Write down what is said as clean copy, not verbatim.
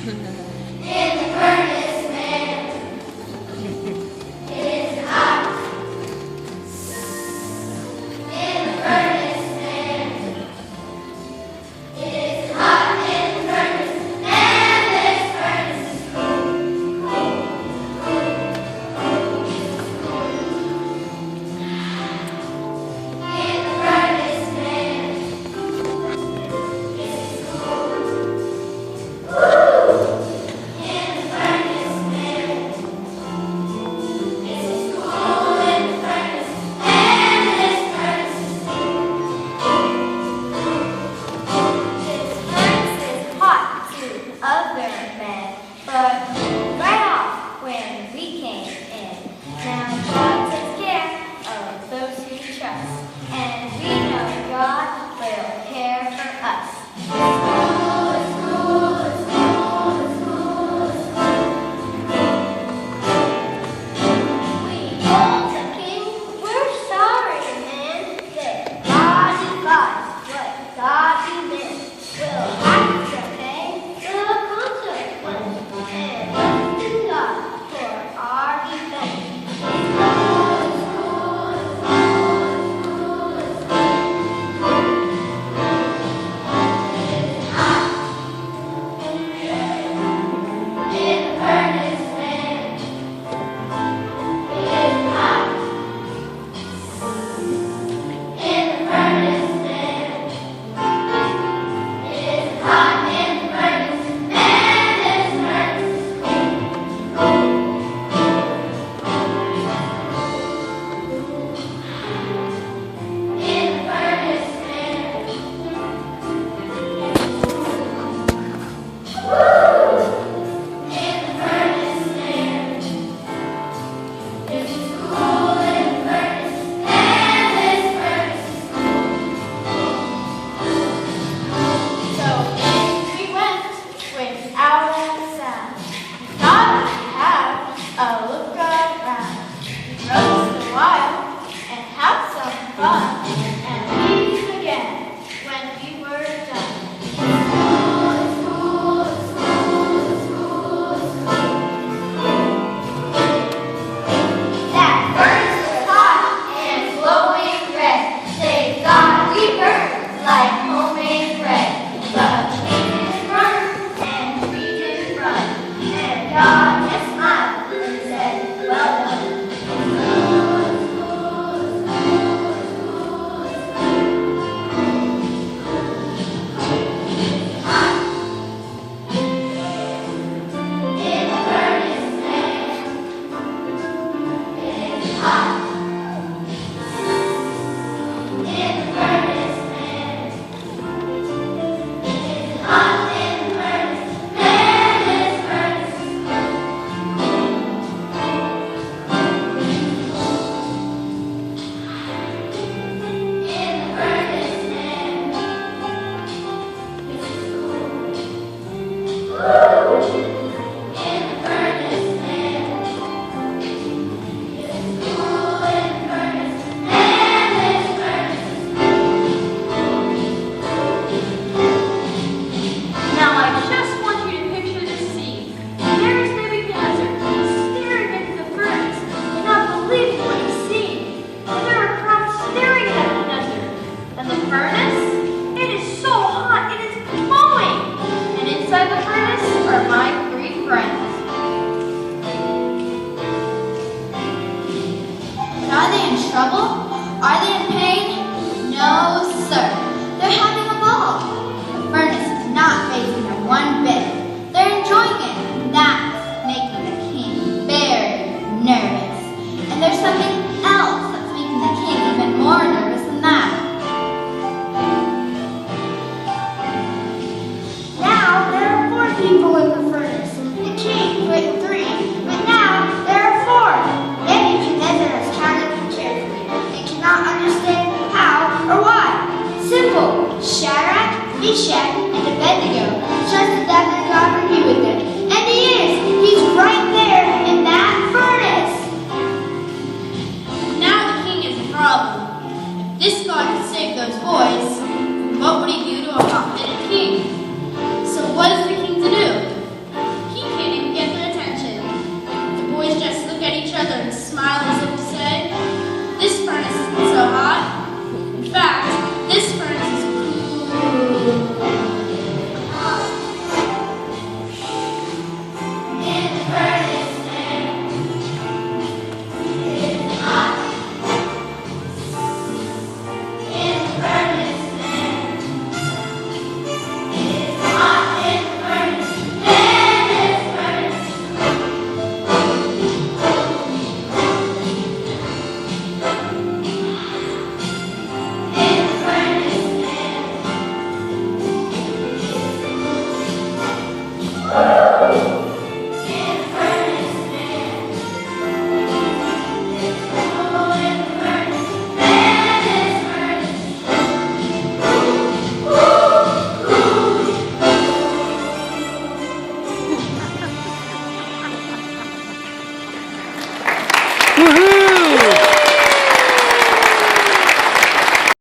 In the furnace, man. It is hot. In the furnace, man. It is hot in the furnace, and this furnace is cold. In the furnace, man. It is cold. In the furnace, man. It is cold in the furnace, and this furnace is cold. This furnace is hot to other men, but right off when we came in. Now God takes care of those who trust, and we know God will care for us. We told the king, we're sorry, man, that God advised what God he meant. We'll have to pay the consequence and trust in God for our defense. In the furnace, man. It is hot. In the furnace, man. It is hot in the furnace, and this furnace is cold. In the furnace, man. In the furnace, man. It is cool in the furnace, and this furnace is cold. So in we went without a sound. We thought we'd have a look around. We rose a while and had some fun, and leave again when we were done. It's cool, it's cool, it's cool, it's cool, it's cool. That furnace was hot and glowing red. They thought we burned like homemade bread. But we didn't burn and we didn't run. And God just smiled and said, well done. It's cool, it's cool, it's cool, it's cool, it's hot. In the furnace, man. It is hot. In the furnace, man. It is hot in the furnace, and this furnace is cold. In the furnace, man. It is cold.